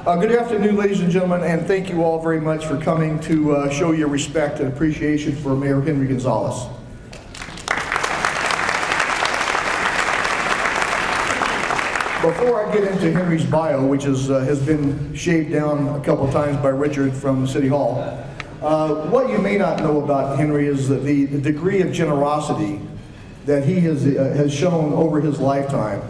Good afternoon, ladies and gentlemen, and thank you all very much for coming to show your respect and appreciation for Mayor Henry Gonzalez. Before I get into Henry's bio, which has been shaved down a couple times by Richard from City Hall, what you may not know about Henry is that the degree of generosity that he has shown over his lifetime.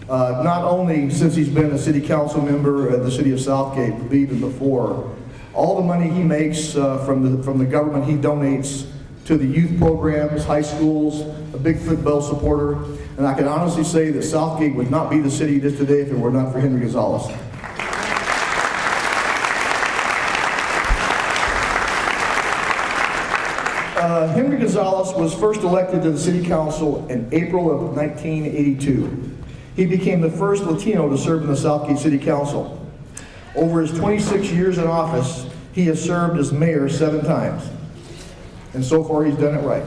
Not only since he's been a city council member at the city of Southgate, but even before. All the money he makes from the government he donates to the youth programs, high schools, a big football supporter. And I can honestly say that Southgate would not be the city it is today if it were not for Henry Gonzalez. Henry Gonzalez was first elected to the city council in April of 1982. He became the first Latino to serve in the Southgate City Council. Over his 26 years in office, he has served as mayor 7 times. And so far, he's done it right.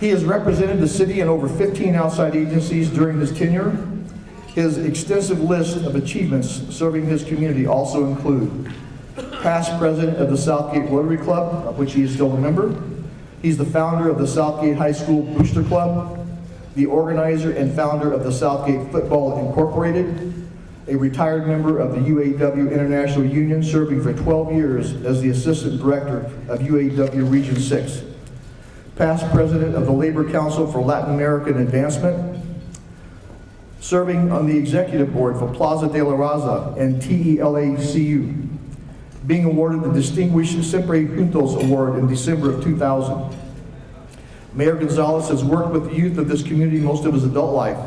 He has represented the city in over 15 outside agencies during his tenure. His extensive list of achievements serving his community also include past president of the Southgate Rotary Club, of which he is still a member. He's the founder of the Southgate High School Booster Club, the organizer and founder of the Southgate Football Incorporated, a retired member of the UAW International Union, serving for 12 years as the assistant director of UAW Region 6, past president of the Labor Council for Latin American Advancement, serving on the executive board for Plaza de la Raza and TELACU, being awarded the Distinguished Siempre Juntos Award in December of 2000. Mayor Gonzalez has worked with the youth of this community most of his adult life,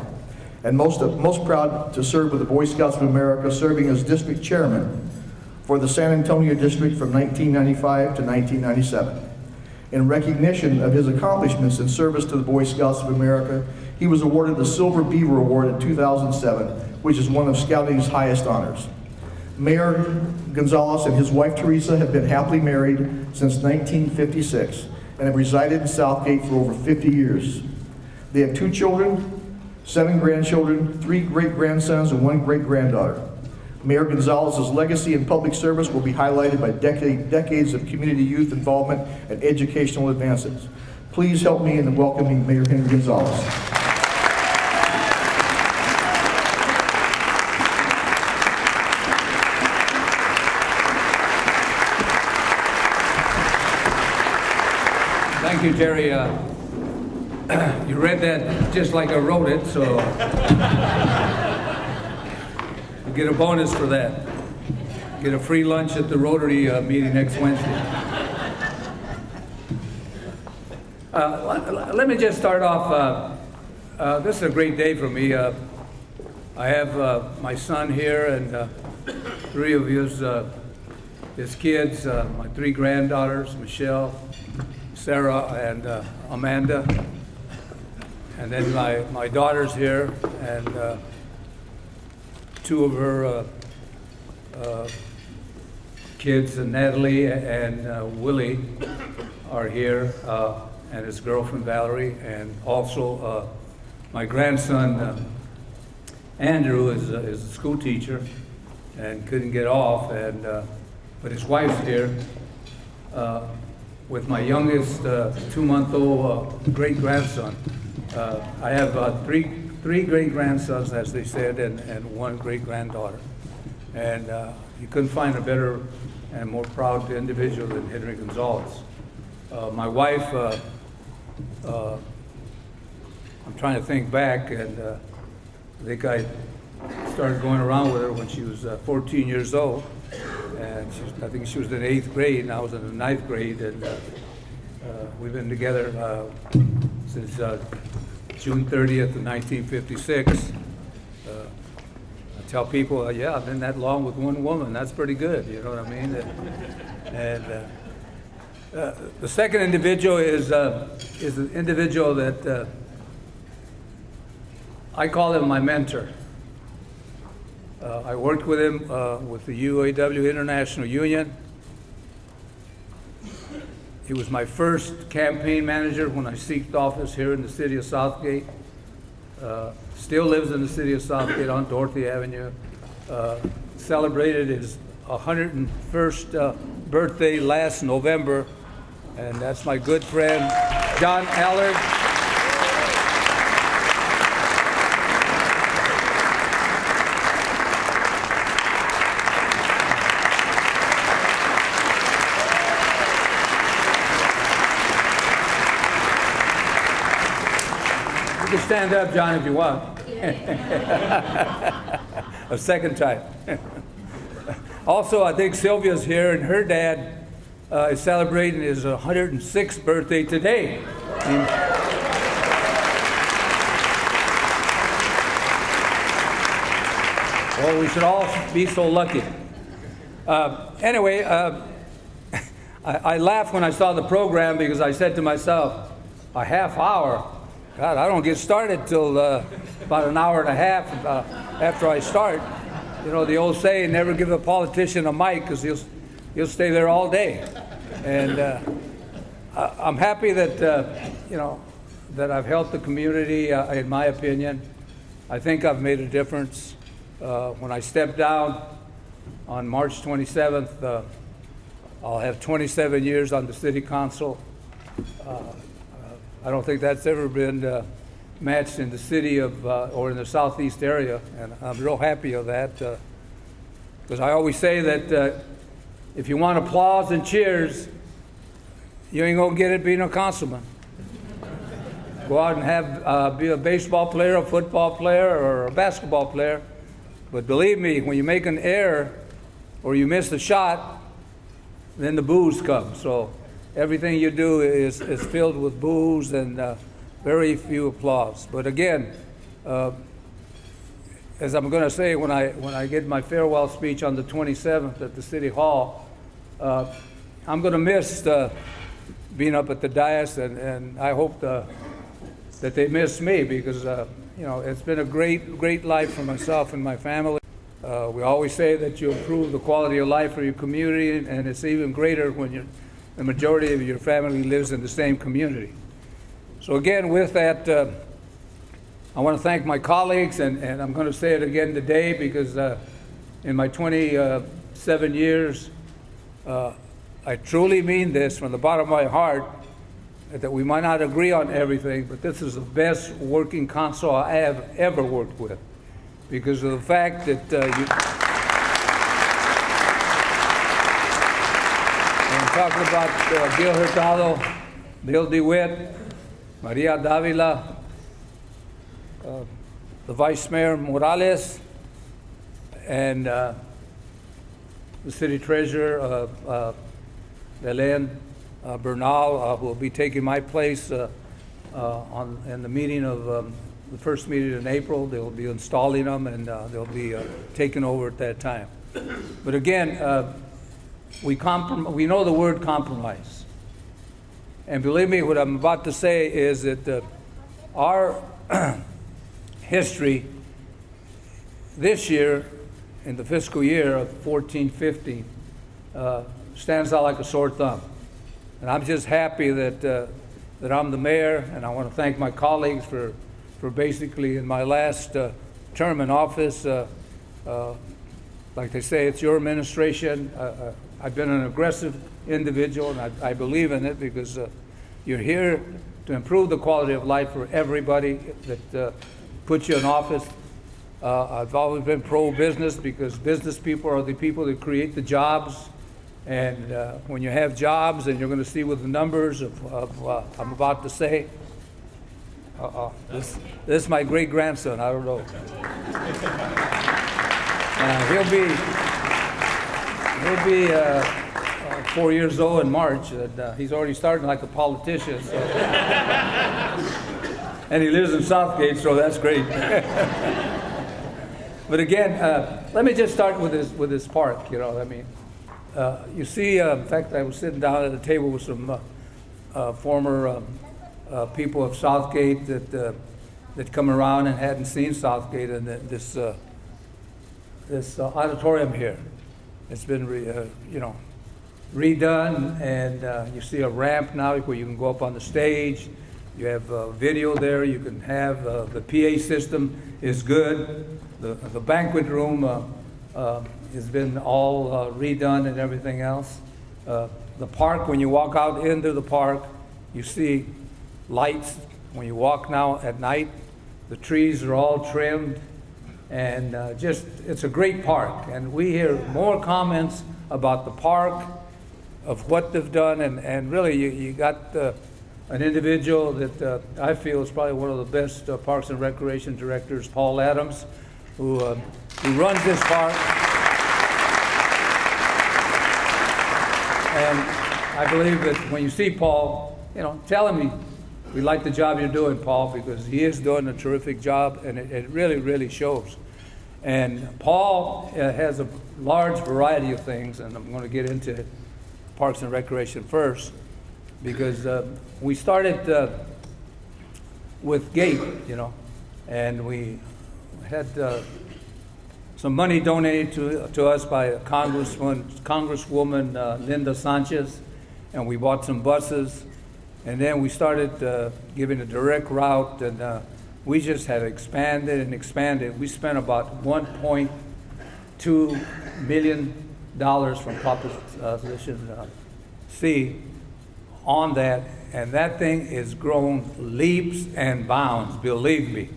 and most proud to serve with the Boy Scouts of America, serving as district chairman for the San Antonio district from 1995 to 1997. In recognition of his accomplishments in service to the Boy Scouts of America, he was awarded the Silver Beaver Award in 2007, which is one of scouting's highest honors. Mayor Gonzalez and his wife Teresa have been happily married since 1956 and have resided in Southgate for over 50 years. They have 2 children, 7 grandchildren, 3 great-grandsons, and 1 great-granddaughter. Mayor Gonzalez's legacy in public service will be highlighted by decades of community youth involvement and educational advances. Please help me in welcoming Mayor Henry Gonzalez. Thank you, Terry. You read that just like I wrote it, so you get a bonus for that. Get a free lunch at the Rotary meeting next Wednesday. Let me just start off. This is a great day for me. I have my son here and 3 of his kids, my 3 granddaughters, Michelle, Sarah, and Amanda, and then my daughter's here, and 2 of her kids, Natalie and Willie, are here, and his girlfriend Valerie, and also my grandson Andrew is a school teacher and couldn't get off, but his wife's here. With my youngest 2-month-old great-grandson. I have 3 great-grandsons, as they said, and 1 great-granddaughter. And you couldn't find a better and more proud individual than Henry Gonzalez. My wife, I'm trying to think back, and I think I started going around with her when she was 14 years old. And I think she was in 8th grade, and I was in the 9th grade, and we've been together since June 30th of 1956. I tell people, yeah, I've been that long with one woman. That's pretty good, you know what I mean? And the second individual is an individual that I call him my mentor. I worked with him with the UAW International Union. He was my first campaign manager when I seeked office here in the city of Southgate. Still lives in the city of Southgate on Dorothy Avenue. celebrated his 101st birthday last November, and that's my good friend, John Allard. You can stand up, John, if you want. A second time. Also, I think Sylvia's here, and her dad is celebrating his 106th birthday today. Well, we should all be so lucky. Anyway, I laughed when I saw the program because I said to myself, a half hour? God, I don't get started till about an hour and a half after I start. You know, the old saying, never give a politician a mic because he'll stay there all day. And I'm happy that, you know, that I've helped the community, in my opinion. I think I've made a difference. When I step down on March 27th, I'll have 27 years on the city council. I don't think that's ever been matched in the city of or in the southeast area, and I'm real happy of that, because I always say that if you want applause and cheers, you ain't gonna get it being a councilman. Go out and have be a baseball player, a football player, or a basketball player, but believe me, when you make an error or you miss a shot, then the boos come. So everything you do is filled with boos and very few applause. But again, as I'm going to say when I get my farewell speech on the 27th at the City Hall, I'm going to miss being up at the dais, and I hope that they miss me, because you know, it's been a great life for myself and my family. We always say that you improve the quality of life for your community, and it's even greater when the majority of your family lives in the same community. So again, with that, I want to thank my colleagues, and I'm going to say it again today, because in my 27 years, I truly mean this from the bottom of my heart, that we might not agree on everything, but this is the best working council I have ever worked with, because of the fact that I'm talking about Bill Hurtado, Bill DeWitt, Maria Davila, the Vice Mayor Morales, and the City Treasurer Belen Bernal, who will be taking my place in the meeting of the first meeting in April. They'll be installing them, and they'll be taking over at that time. But again, we know the word compromise. And believe me, what I'm about to say is that our history this year, in the fiscal year of 14-15, stands out like a sore thumb. And I'm just happy that I'm the mayor, and I want to thank my colleagues for basically, in my last term in office, like they say, it's your administration. I've been an aggressive individual, and I believe in it, because you're here to improve the quality of life for everybody that puts you in office. I've always been pro-business, because business people are the people that create the jobs. And when you have jobs, and you're going to see with the numbers of I'm about to say, this is my great-grandson, I don't know. He'll be 4 years old in March, and he's already starting like a politician. So. And he lives in Southgate, so that's great. But again, let me just start with this park. You know, I mean, you see. In fact, I was sitting down at a table with some former people of Southgate that come around and hadn't seen Southgate, and this auditorium here. It's been redone, and you see a ramp now where you can go up on the stage. You have video there. You can have the PA system is good. The banquet room It's been all redone and everything else. The park, when you walk out into the park, you see lights. When you walk now at night, the trees are all trimmed, and it's a great park. And we hear more comments about the park, of what they've done, and really you got an individual that I feel is probably one of the best Parks and Recreation directors, Paul Adams, who runs this park. And I believe that when you see Paul, tell him we like the job you're doing, Paul, because he is doing a terrific job, and it really, really shows. And Paul has a large variety of things, and I'm going to get into Parks and Recreation first, because we started with Gate, and we had some money donated to us by Congresswoman Linda Sanchez, and we bought some buses, and then we started giving a direct route, and we just have expanded and expanded. We spent about $1.2 million from Proposition C on that, and that thing is grown leaps and bounds, believe me.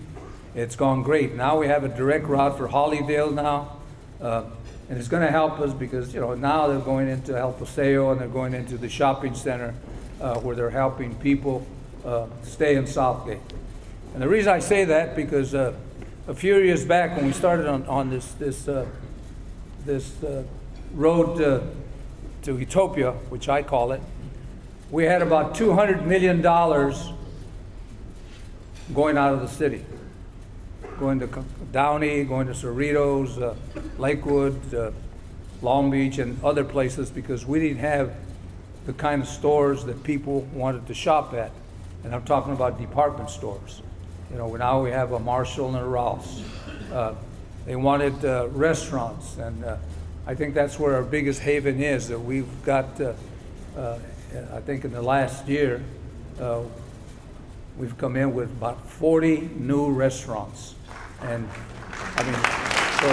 It's gone great. Now we have a direct route for Hollyville now, and it's going to help us because now they're going into El Paseo, and they're going into the shopping center where they're helping people stay in Southgate. And the reason I say that because a few years back when we started on this road to Utopia, which I call it, we had about $200 million going out of the city, going to Downey, going to Cerritos, Lakewood, Long Beach, and other places, because we didn't have the kind of stores that people wanted to shop at. And I'm talking about department stores. Now we have a Marshall and a Ross. They wanted restaurants, and I think that's where our biggest haven is, that we've got, I think in the last year, we've come in with about 40 new restaurants. And I mean, so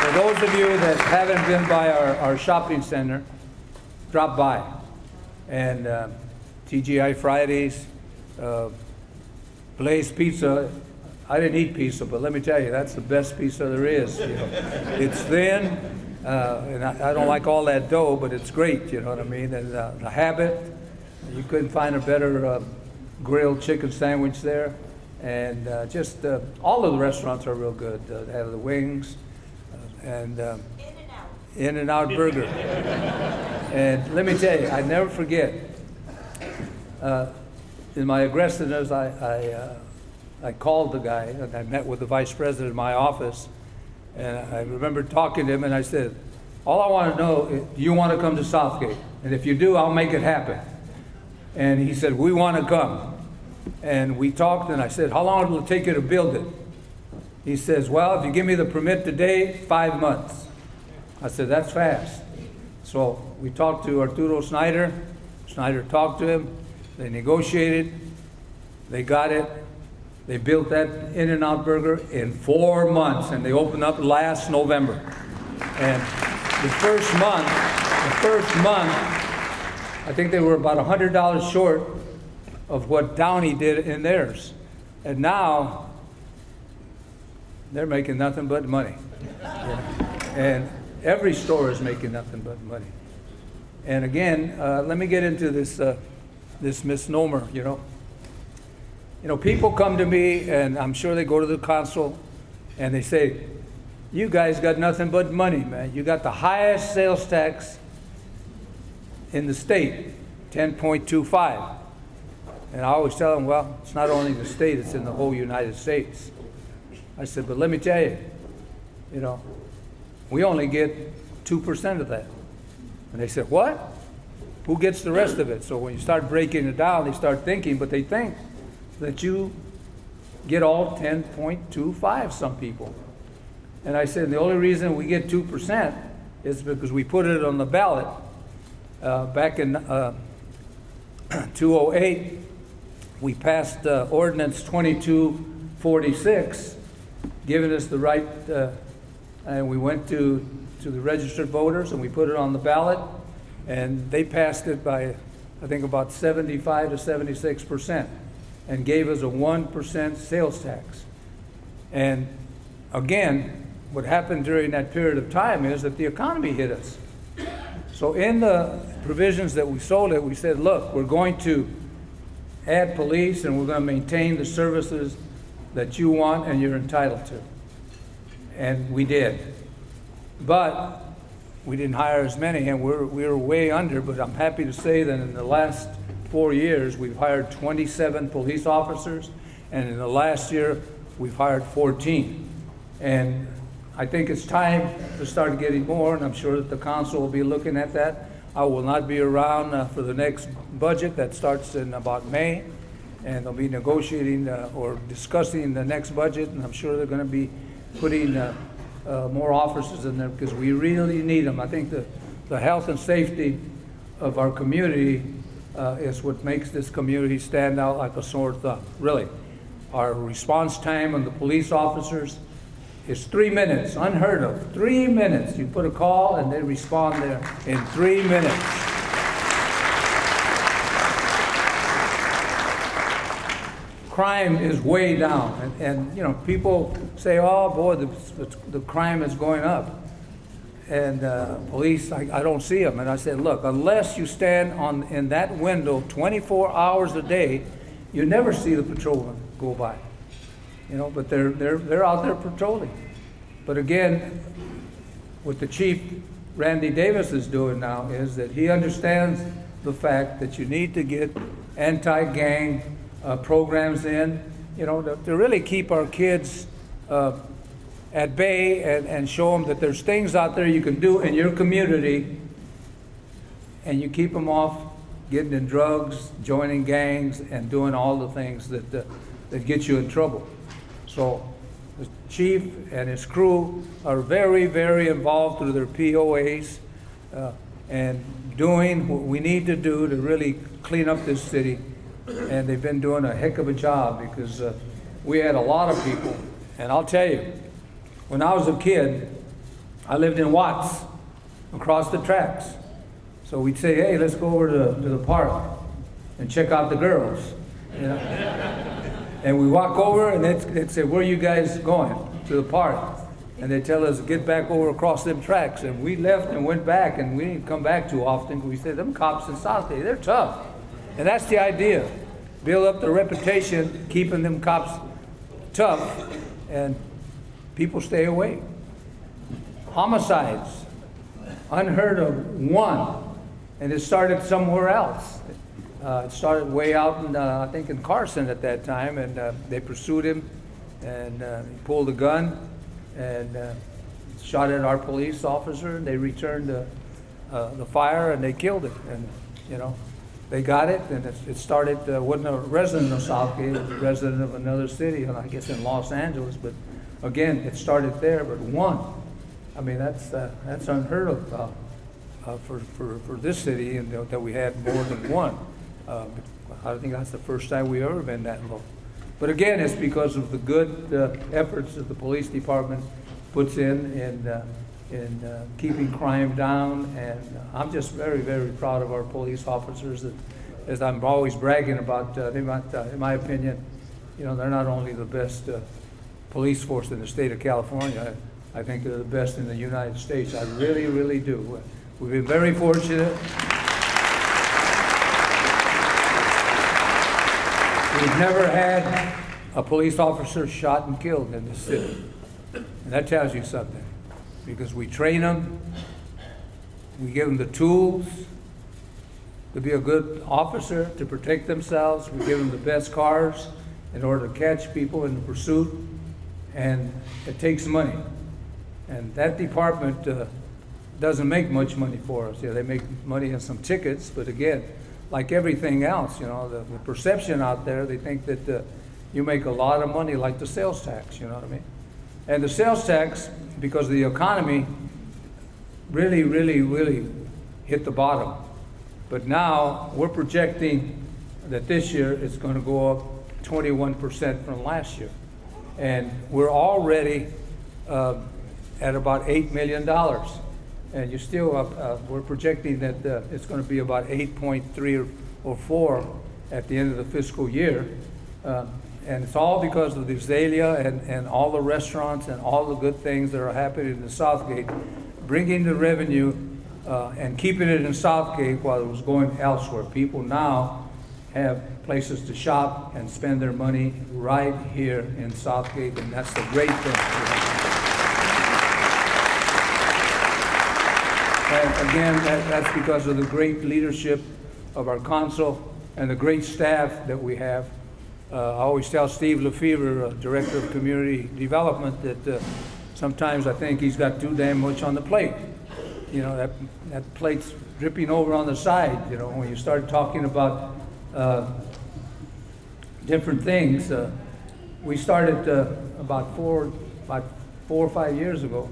for those of you that haven't been by our shopping center, drop by. And TGI Fridays, Blaze Pizza. I didn't eat pizza, but let me tell you, that's the best pizza there is. It's thin, and I don't like all that dough, but it's great, you know what I mean? And the Habit, you couldn't find a better grilled chicken sandwich there. And just all of the restaurants are real good. They have the wings, and In-N-Out Burger. And let me tell you, I never forget, in my aggressiveness, I called the guy, and I met with the vice president in my office, and I remember talking to him, and I said, all I want to know is, do you want to come to Southgate? And if you do, I'll make it happen. And he said, we want to come. And we talked, and I said, how long will it take you to build it? He says, well, if you give me the permit today, 5 months. I said, that's fast. So we talked to Arturo Snyder. Snyder talked to him. They negotiated. They got it. They built that In-N-Out Burger in 4 months, and they opened up last November. And the first month, I think they were about $100 short of what Downey did in theirs. And now, they're making nothing but money. And every store is making nothing but money. And again, let me get into this misnomer, people come to me, and I'm sure they go to the consul, and they say, you guys got nothing but money, man. You got the highest sales tax in the state, 10.25. And I always tell them, well, it's not only the state, it's in the whole United States. I said, but let me tell you, we only get 2% of that. And they said, what? Who gets the rest of it? So when you start breaking it down, they start thinking, but they think that you get all 10.25, some people. And I said, the only reason we get 2% is because we put it on the ballot back in 2008. We passed ordinance 2246, giving us the right and we went to the registered voters and we put it on the ballot, and they passed it by, I think, about 75 to 76%, and gave us a 1% sales tax. And again, what happened during that period of time is that the economy hit us. So in the provisions that we sold it, we said, look, we're going to add police and we're going to maintain the services that you want and you're entitled to. And we did. But we didn't hire as many, and we were way under, but I'm happy to say that in the last 4 years, we've hired 27 police officers, and in the last year, we've hired 14. And I think it's time to start getting more, and I'm sure that the council will be looking at that. I will not be around for the next budget that starts in about May, and they'll be negotiating or discussing the next budget, and I'm sure they're going to be putting more officers in there because we really need them. I think the health and safety of our community is what makes this community stand out like a sore thumb, really. Our response time on the police officers is 3 minutes, unheard of. 3 minutes. You put a call and they respond there in 3 minutes. Crime is way down, and you know, people say, oh boy, the crime is going up. And police, I don't see them. And I said, look, unless you stand in that window 24 hours a day, you never see the patrolman go by. You know, but they're out there patrolling. But again, what the Chief Randy Davis is doing now is that he understands the fact that you need to get anti-gang programs in, you know, to really keep our kids at bay and show them that there's things out there you can do in your community, and you keep them off getting in drugs, joining gangs, and doing all the things that get you in trouble. So the chief and his crew are very, very involved through their POAs and doing what we need to do to really clean up this city. And they've been doing a heck of a job because we had a lot of people. And I'll tell you, when I was a kid, I lived in Watts, across the tracks. So we'd say, hey, let's go over to the park and check out the girls. You know? And we walk over and they'd say, where are you guys going? To the park. And they'd tell us, get back over across them tracks. And we left and went back, and we didn't come back too often. We said, them cops in Southgate, they're tough. And that's the idea. Build up the reputation, keeping them cops tough, and people stay away. Homicides, unheard of, one. And it started somewhere else. It started way out in, I think in Carson at that time, and they pursued him, and he pulled a gun and shot at our police officer, and they returned the fire and they killed him. And, you know, they got it, and it started, wasn't a resident of Southgate, it was a resident of another city, and I guess in Los Angeles, but again, it started there, but one. I mean, that's unheard of for this city, and that we had more than one. I think that's the first time we've ever been that low. But again, it's because of the good efforts that the police department puts in keeping crime down, and I'm just very, very proud of our police officers. As I'm always bragging about, in my opinion, you know, they're not only the best police force in the state of California, I think they're the best in the United States. I really, really do. We've been very fortunate. We've never had a police officer shot and killed in this city. And that tells you something, because we train them, we give them the tools to be a good officer, to protect themselves. We give them the best cars in order to catch people in the pursuit, and it takes money. And that department doesn't make much money for us. Yeah, they make money on some tickets, but again, like everything else, you know, the perception out there, they think that you make a lot of money, like the sales tax, you know what I mean? And the sales tax, because of the economy, really, really, really hit the bottom. But now we're projecting that this year it's going to go up 21% from last year. And we're already at about $8 million. And you still, we're projecting that it's going to be about 8.3 or 4 at the end of the fiscal year. And it's all because of the Azalea and all the restaurants and all the good things that are happening in Southgate, bringing the revenue and keeping it in Southgate while it was going elsewhere. People now have places to shop and spend their money right here in Southgate, and that's the great thing. And again, that's because of the great leadership of our council and the great staff that we have. I always tell Steve Lefevre, Director of Community Development, that sometimes I think he's got too damn much on the plate. You know, that plate's dripping over on the side, you know, when you start talking about different things. We started about four or 5 years ago,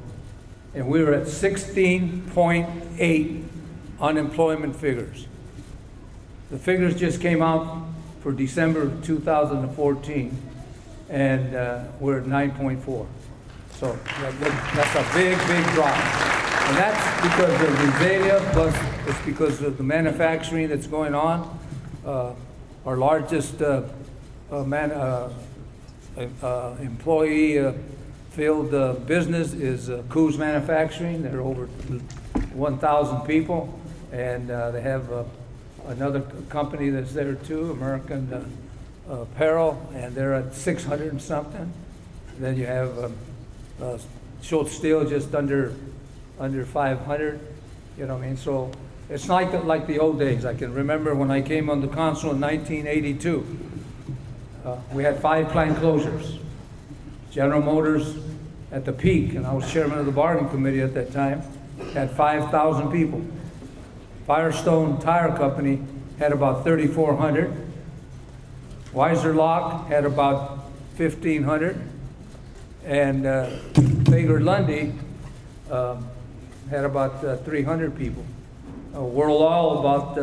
and we were at 16.8 unemployment figures. The figures just came out for December of 2014, and we're at 9.4. So that's a big, big drop. And that's because of the Azalea, plus it's because of the manufacturing that's going on. Our largest employee field business is Coos Manufacturing. They're over 1,000 people, and they have another company that's there too, American Apparel, and they're at 600 and something. Then you have Schultz Steel just under 500. You know what I mean? So it's like the old days. I can remember when I came on the council in 1982. We had 5 plant closures. General Motors at the peak, and I was chairman of the bargaining committee at that time, had 5,000 people. Firestone Tire Company had about 3,400. Weiser Lock had about 1,500. And Thager Lundy had about 300 people. World Oil about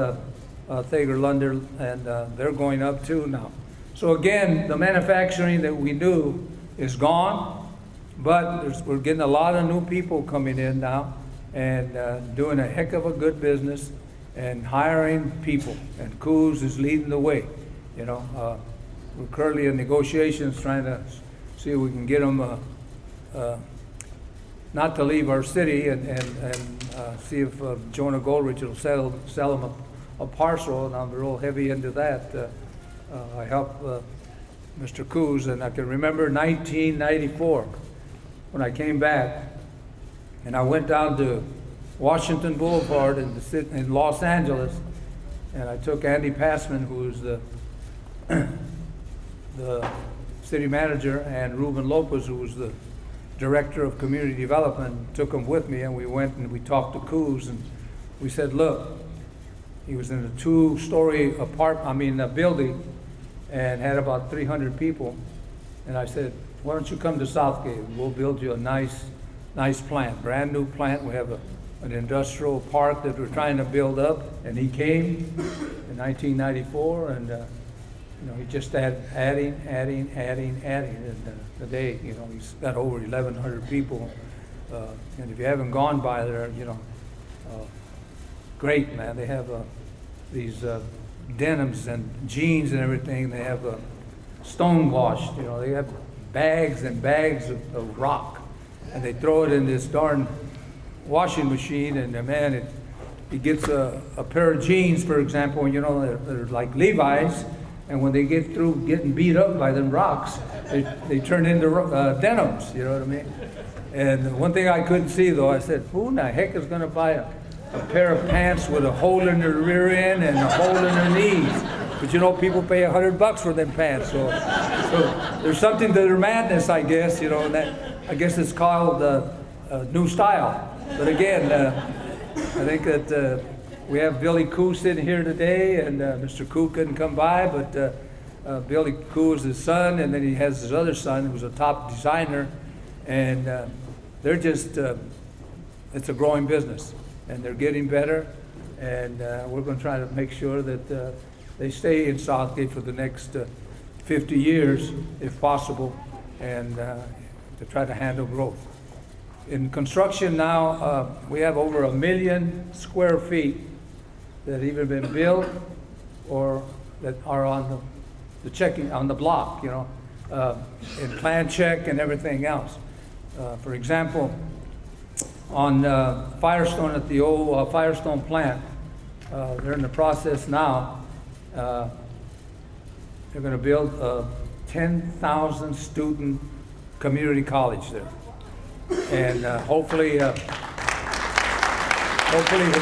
Thager Lundy, and they're going up too now. So again, the manufacturing that we knew is gone, but we're getting a lot of new people coming in now and doing a heck of a good business and hiring people. And Coos is leading the way. You know, we're currently in negotiations trying to see if we can get them not to leave our city and see if Jonah Goldrich will sell them a parcel, and I'm real heavy into that. I helped Mr. Coos, and I can remember 1994 when I came back, and I went down to Washington Boulevard in Los Angeles, and I took Andy Passman, who's the city manager, and Ruben Lopez, who was the director of community development, took them with me, and we went and we talked to Coos, and we said, look, he was in a 2-story building, and had about 300 people, and I said, why don't you come to Southgate? We'll build you a nice plant, brand new plant. We have an industrial park that we're trying to build up, and he came in 1994, and he just adding, and today, he's got over 1,100 people, and if you haven't gone by there, great, man. They have these denims and jeans and everything. They have stone washed, they have bags and bags of rock, and they throw it in this darn washing machine, and man, he gets a pair of jeans, for example, they're like Levi's, and when they get through getting beat up by them rocks, they turn into denims, you know what I mean? And one thing I couldn't see, though, I said, who in the heck is going to buy a pair of pants with a hole in their rear end and a hole in their knees? But people pay $100 for them pants, so there's something to their madness, I guess, and that, I guess it's called new style. But again, I think that we have Billy Koo sitting here today, and Mr. Koo couldn't come by, but Billy Koo is his son, and then he has his other son who's a top designer, and they're just, it's a growing business, and they're getting better, and we're going to try to make sure that they stay in Southgate for the next 50 years, if possible, and to try to handle growth. In construction now, we have over 1 million square feet that have either been built or that are on the checking, on the block, you know, in plan check and everything else. For example, on Firestone, at the old Firestone plant, they're in the process now. They're going to build a 10,000 student community college there. And hopefully when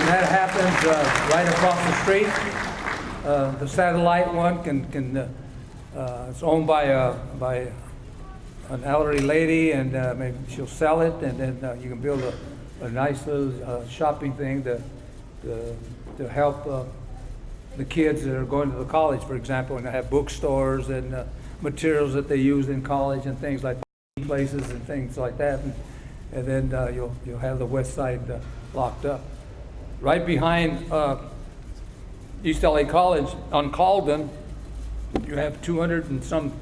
that happens, right across the street, the satellite one it's owned by an elderly lady, and maybe she'll sell it, and then you can build a nice little shopping thing to help the kids that are going to the college, for example, and they have bookstores and materials that they use in college and things like places and things like that. And then you'll have the west side locked up. Right behind East LA College on Calden, you have 200 and some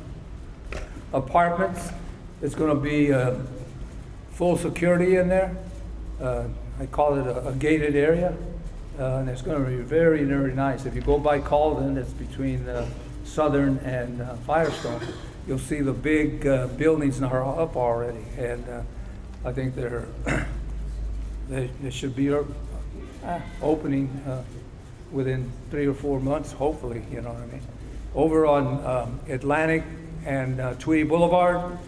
apartments. It's going to be full security in there. I call it a gated area, and it's going to be very, very nice. If you go by Calden, it's between Southern and Firestone. You'll see the big buildings are up already, and I think they should be opening within 3 or 4 months, hopefully, you know what I mean. Over on Atlantic and Tweedy Boulevard,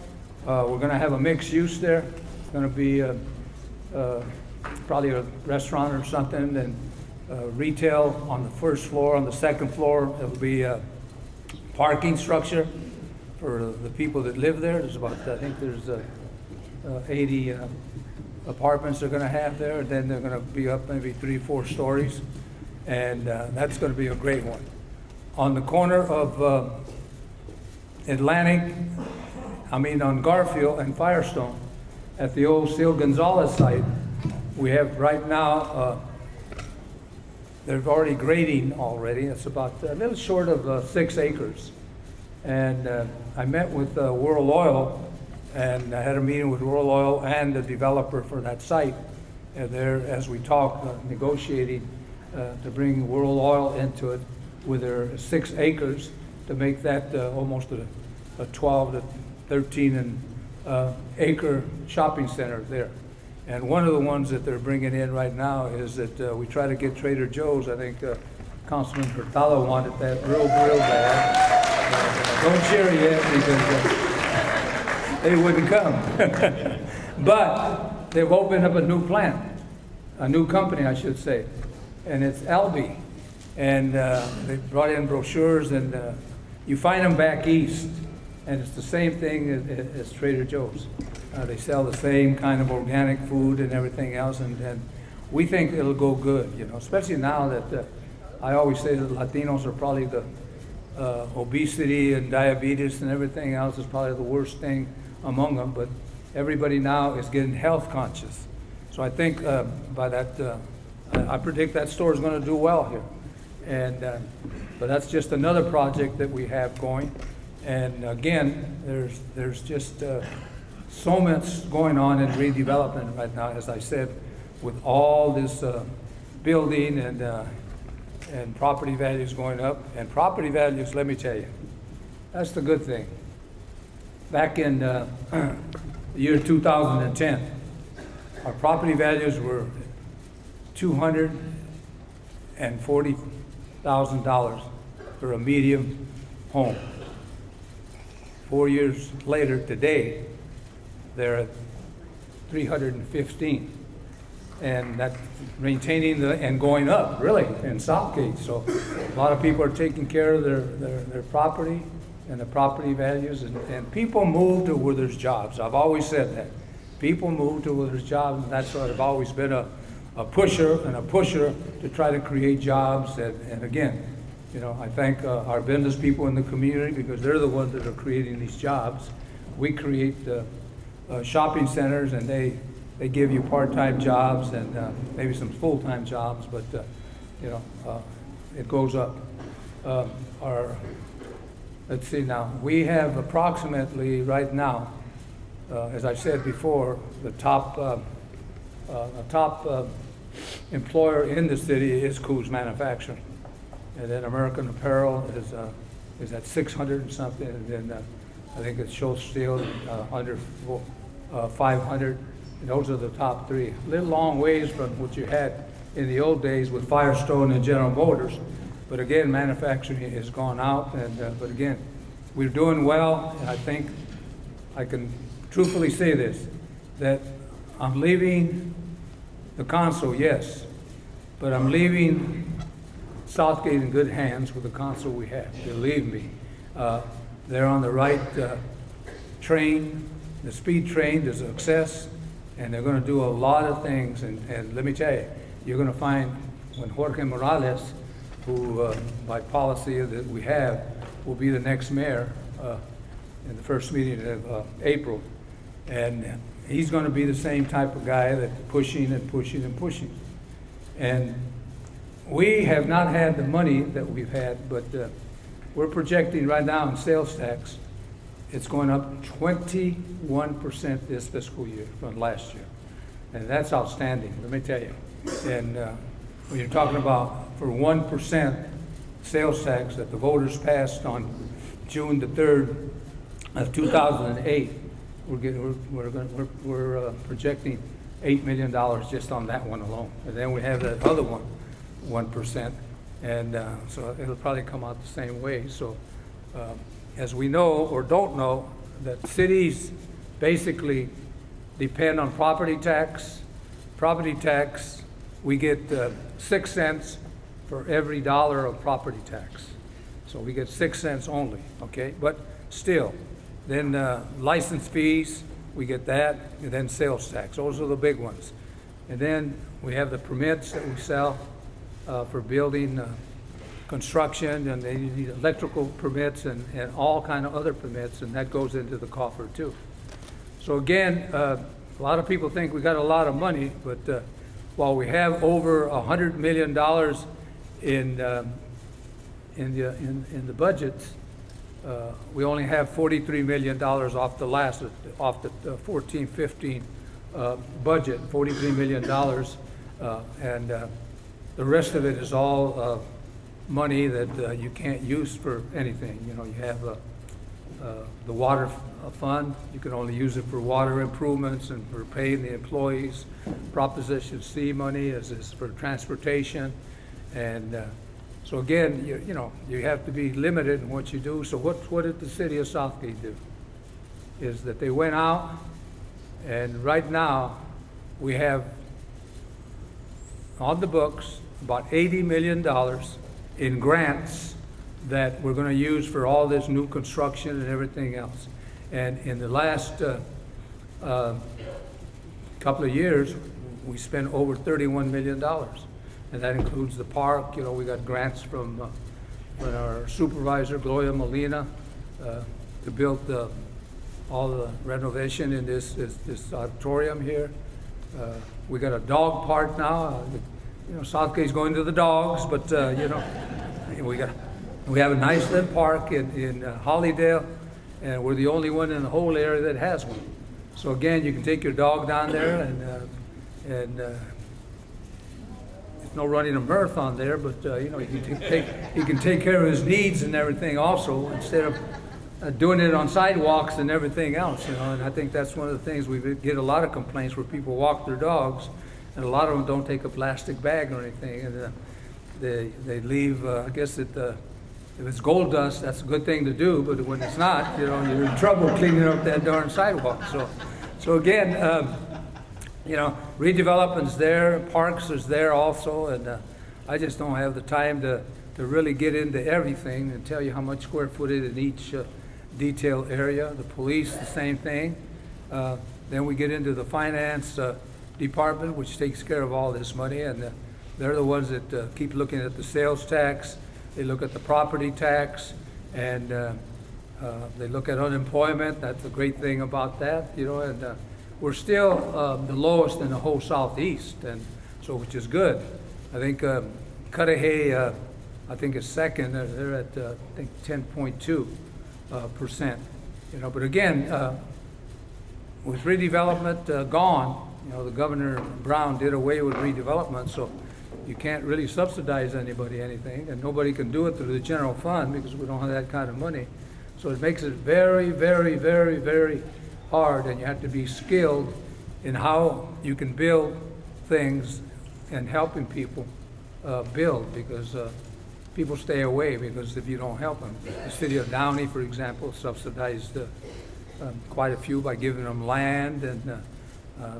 we're going to have a mixed use there. It's going to be probably a restaurant or something, and retail on the first floor. On the second floor, it'll be a parking structure for the people that live there. There's about, I think there's 80 apartments they're going to have there, and then they're going to be up maybe 3 or 4 stories, and that's going to be a great one. On the corner of Atlantic, on Garfield and Firestone, at the old Steel Gonzalez site, we have right now, they're already grading already. It's about a little short of 6 acres. And I met with World Oil, and I had a meeting with World Oil and the developer for that site. And they're, as we talk, negotiating to bring World Oil into it with their 6 acres to make that almost a 12 to 13 acre shopping center there. And one of the ones that they're bringing in right now is that we try to get Trader Joe's. I think Councilman Hurtado wanted that real bad. Don't cheer yet because they wouldn't come. But they've opened up a new plant, a new company, I should say, and it's Albi. And they brought in brochures, and you find them back east, and it's the same thing as Trader Joe's. They sell the same kind of organic food and everything else, and we think it'll go good, you know, especially now that I always say that Latinos are probably the obesity and diabetes and everything else is probably the worst thing among them, but everybody now is getting health conscious. So I think by that, I predict that store is going to do well here. And but that's just another project that we have going. And again, there's just so much going on in redevelopment right now, as I said, with all this building and property values going up. And property values, let me tell you, that's the good thing. Back in the year 2010, our property values were $240,000 for a medium home. 4 years later, today, they're at 315, and that's maintaining and going up really in Southgate. So a lot of people are taking care of their property and the property values, and people move to where there's jobs. I've always said that. People move to where there's jobs, and that's why I've always been a pusher to try to create jobs. And again, you know, I thank our business people in the community because they're the ones that are creating these jobs. We create shopping centers, and they give you part-time jobs and maybe some full-time jobs, but you know, it goes up. Let's see now, we have approximately right now As I said before, the top employer in the city is Coos Manufacturing. And then American Apparel is at 600 and something, and then I think it's Schultz Steel under 500. And those are the top three. A little long ways from what you had in the old days with Firestone and General Motors. But again, manufacturing has gone out, and but again, we're doing well, and I think I can truthfully say this, that I'm leaving the council, yes, but I'm leaving Southgate in good hands with the council we have. Believe me, they're on the right train, the speed train to success, and they're going to do a lot of things. And let me tell you, you're going to find when Jorge Morales, who by policy that we have, will be the next mayor in the first meeting of April, and he's going to be the same type of guy that's pushing and pushing and pushing. And we have not had the money that we've had, but we're projecting right now in sales tax, it's going up 21% this fiscal year from last year. And that's outstanding, let me tell you. And when you're talking about for 1% sales tax that the voters passed on June the 3rd of 2008, we're projecting $8 million just on that one alone. And then we have that other one, 1%, and so it'll probably come out the same way. So as we know or don't know, that cities basically depend on property tax. Property tax, we get 6 cents for every dollar of property tax. So we get 6 cents only, okay? But still, then license fees, we get that, and then sales tax. Those are the big ones. And then we have the permits that we sell for building construction, and they need electrical permits and all kind of other permits, and that goes into the coffer too. So again, a lot of people think we got a lot of money, but while we have over $100 million in the budget, we only have $43 million off the 14-15 budget, $43 million, and the rest of it is all money that you can't use for anything. You know, you have the water fund. You can only use it for water improvements and for paying the employees. Proposition C money is for transportation, and so again, you know, you have to be limited in what you do. So what did the city of Southgate do? Is that they went out, and right now we have on the books about $80 million in grants that we're going to use for all this new construction and everything else. And in the last couple of years, we spent over $31 million. And that includes the park. You know, we got grants from our supervisor, Gloria Molina, to build all the renovation in this auditorium here. We got a dog park now. You know, Southgate's going to the dogs, but you know, we have a nice little park in Hollydale, and we're the only one in the whole area that has one. So again, you can take your dog down there, and there's no running a marathon there, but you know, he can take care of his needs and everything also, instead of doing it on sidewalks and everything else. You know, and I think that's one of the things we get a lot of complaints where people walk their dogs, and a lot of them don't take a plastic bag or anything, and they leave. I guess if it's gold dust, that's a good thing to do, but when it's not, you know, you're in trouble cleaning up that darn sidewalk. So again, you know, redevelopment's there, parks is there also, and I just don't have the time to really get into everything and tell you how much square footage in each detail area. The police, the same thing. Then we get into the finance department, which takes care of all this money, and they're the ones that keep looking at the sales tax. They look at the property tax, and they look at unemployment. That's the great thing about that, you know, and we're still the lowest in the whole Southeast, and so, which is good. I think Cudahy, I think is second. They're at I think 10.2%. You know, but again, with redevelopment gone, you know, the Governor Brown did away with redevelopment, so you can't really subsidize anybody anything, and nobody can do it through the general fund because we don't have that kind of money. So it makes it very, very, very, very hard, and you have to be skilled in how you can build things and helping people build, because people stay away because if you don't help them. The city of Downey, for example, subsidized quite a few by giving them land, and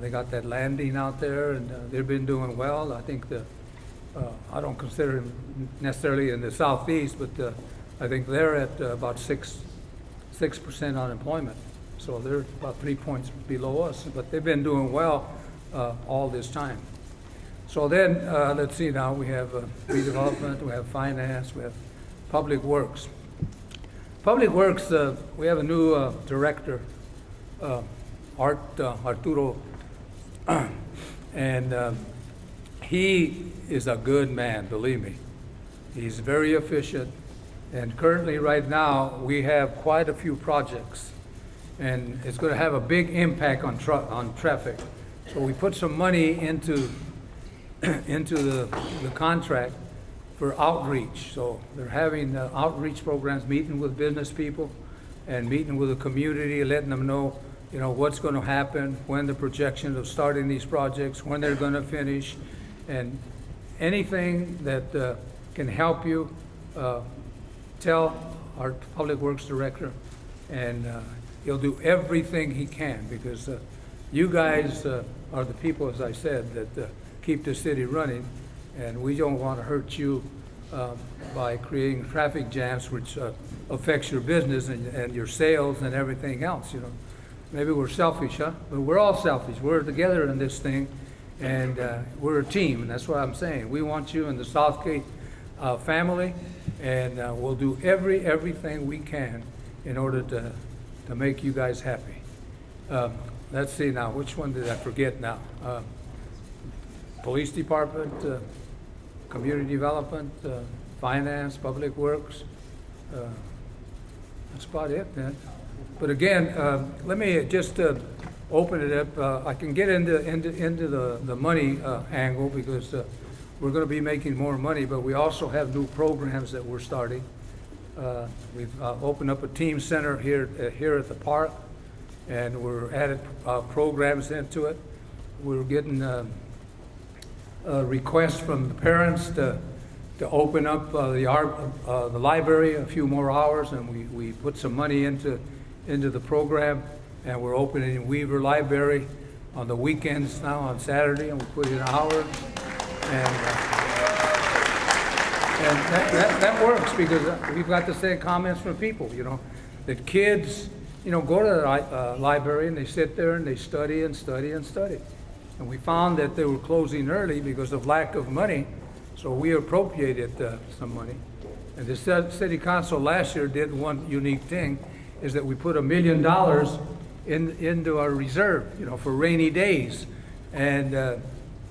they got that landing out there, and they've been doing well. I think I don't consider them necessarily in the southeast, but I think they're at about 6% unemployment. So they're about 3 points below us, but they've been doing well all this time. So then, let's see now, we have redevelopment, we have finance, we have public works. Public works, we have a new director, Arturo, and he is a good man, believe me. He's very efficient, and currently right now we have quite a few projects, and it's going to have a big impact on traffic. So we put some money into the contract for outreach. So they're having outreach programs, meeting with business people and meeting with the community, letting them know, you know, what's going to happen, when the projections of starting these projects, when they're going to finish, and anything that can help you, tell our Public Works Director, and he'll do everything he can, because you guys are the people, as I said, that keep the city running, and we don't want to hurt you by creating traffic jams, which affects your business and your sales and everything else, you know. Maybe we're selfish, huh? But we're all selfish. We're together in this thing, and we're a team, and that's what I'm saying. We want you in the Southgate family, and we'll do everything we can in order to make you guys happy. Let's see now, which one did I forget now? Police Department, Community Development, Finance, Public Works. That's about it then. But again, let me just open it up. I can get into the money angle, because we're going to be making more money, but we also have new programs that we're starting. We've opened up a team center here at the park, and we're added programs into it. We're getting requests from the parents to open up the library a few more hours, and we put some money into the program, and we're opening Weaver Library on the weekends now, on Saturday, and we put in an hour, and that works, because we've got the same comments from people, you know, that kids, you know, go to the library and they sit there and they study and study and study. And we found that they were closing early because of lack of money, so we appropriated some money. And the city council last year did one unique thing, is that we put $1 million into our reserve, you know, for rainy days. And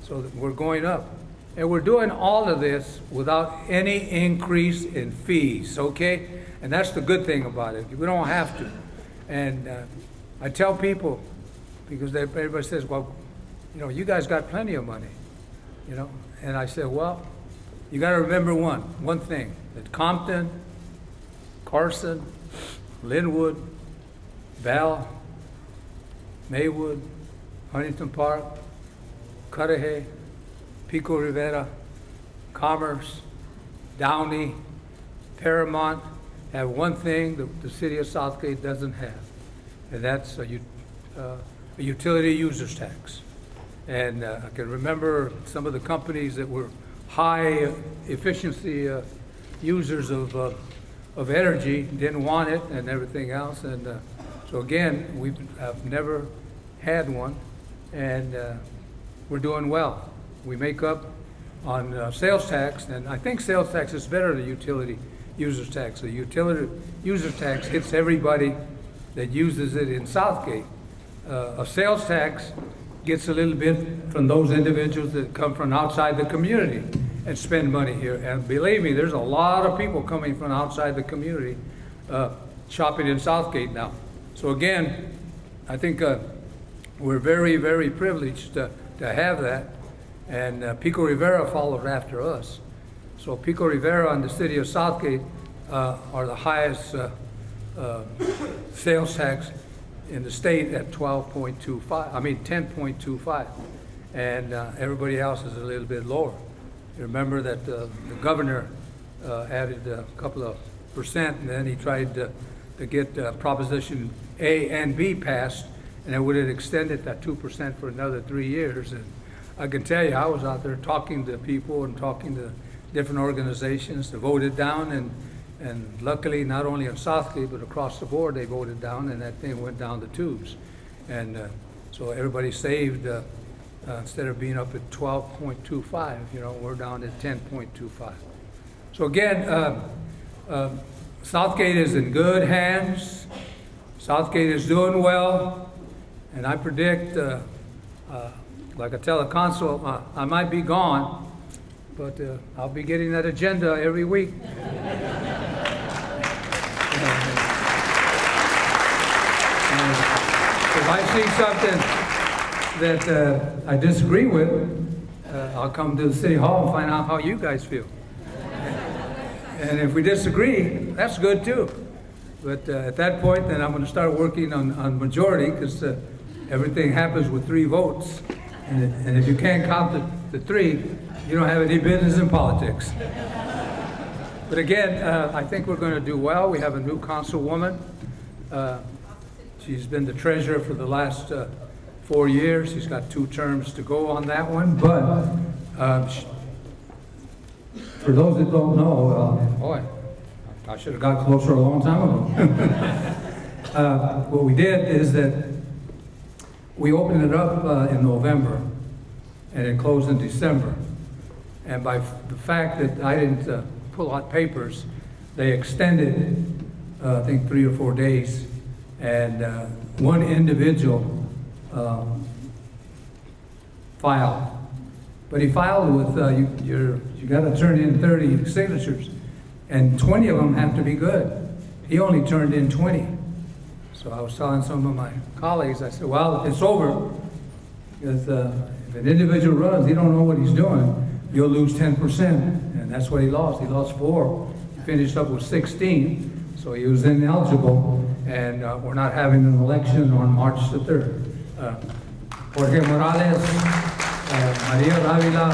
so that we're going up. And we're doing all of this without any increase in fees, okay? And that's the good thing about it. We don't have to. And I tell people, because everybody says, well, you know, you guys got plenty of money, you know? And I said, well, you got to remember one thing, that Compton, Carson, Linwood, Bell, Maywood, Huntington Park, Cudahy, Pico Rivera, Commerce, Downey, Paramount have one thing that the city of Southgate doesn't have, and that's a utility users tax. And I can remember some of the companies that were high efficiency users of energy didn't want it and everything else. And so again, we've never had one, and we're doing well. We make up on sales tax, and I think sales tax is better than utility users tax. The utility user tax hits everybody that uses it in Southgate. A sales tax gets a little bit from those individuals that come from outside the community and spend money here. And believe me, there's a lot of people coming from outside the community shopping in Southgate now. So again, I think we're very, very privileged to have that. And Pico Rivera followed after us. So Pico Rivera and the city of Southgate are the highest sales tax in the state at 10.25. And everybody else is a little bit lower. You remember that the governor added a couple of percent, and then he tried to get Proposition A and B passed, and it would have extended that 2% for another 3 years. And I can tell you, I was out there talking to people and talking to different organizations to vote it down, and luckily, not only in Southgate, but across the board, they voted down, and that thing went down the tubes. And so everybody saved, instead of being up at 12.25, we're down at 10.25. So again, Southgate is in good hands. Southgate is doing well, and I predict, like I tell the consul, I might be gone, but I'll be getting that agenda every week. If I see something that I disagree with, I'll come to the city hall and find out how you guys feel. And if we disagree, that's good too. But at that point, then I'm going to start working on majority, because everything happens with 3 votes. And if you can't count the 3, you don't have any business in politics. But again, I think we're going to do well. We have a new councilwoman. She's been the treasurer for the last 4 years. She's got 2 terms to go on that one. But for those that don't know, boy, I should have got closer a long time ago. What we did is that we opened it up in November, and it closed in December. And by the fact that I didn't pull out papers, they extended, I think, 3 or 4 days. And one individual filed. But he filed with, you got to turn in 30 signatures, and 20 of them have to be good. He only turned in 20. So I was telling some of my colleagues, I said, well, it's over. Because if an individual runs, he don't know what he's doing, you'll lose 10%. And that's what he lost. He lost 4. He finished up with 16, so he was ineligible. And we're not having an election on March the 3rd. Jorge Morales, Maria Davila,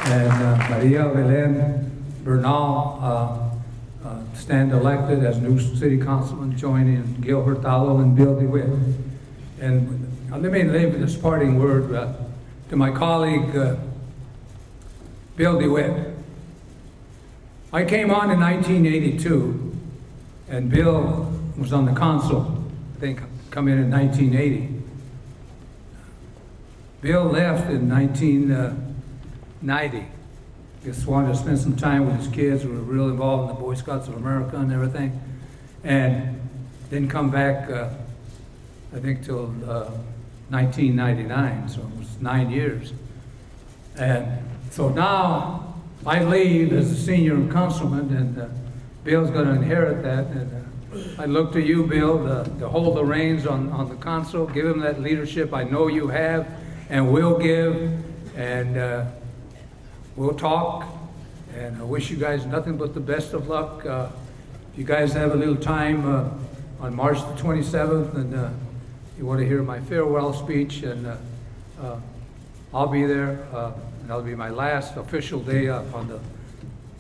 and Maria Belén Bernal stand elected as new city councilman, joining Gil Hurtado and Bill DeWitt. And let me leave this parting word to my colleague, Bill DeWitt. I came on in 1982, and Bill was on the council, I think, come in 1980. Bill left in 1990. Just wanted to spend some time with his kids. We were real involved in the Boy Scouts of America and everything. And didn't come back, I think, till 1999, so it was 9 years. And so now I leave as a senior councilman, and Bill's going to inherit that. And I look to you, Bill, to hold the reins on the council, give him that leadership I know you have and will give, and we'll talk. And I wish you guys nothing but the best of luck. If you guys have a little time on March the 27th, and you want to hear my farewell speech, and I'll be there. And that'll be my last official day on the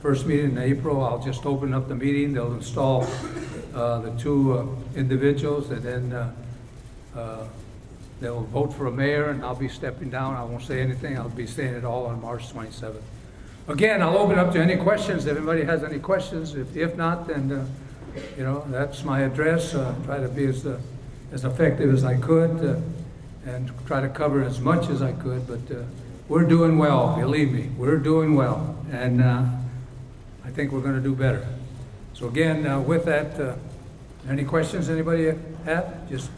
first meeting in April. I'll just open up the meeting. They'll install the 2 individuals, and then they'll vote for a mayor, and I'll be stepping down. I won't say anything. I'll be saying it all on March 27th. Again, I'll open up to any questions if anybody has any questions. If not, then that's my address. Try to be as effective as I could, and try to cover as much as I could. But we're doing well, believe me. We're doing well, and I think we're going to do better. So again, with that, any questions anybody have? Just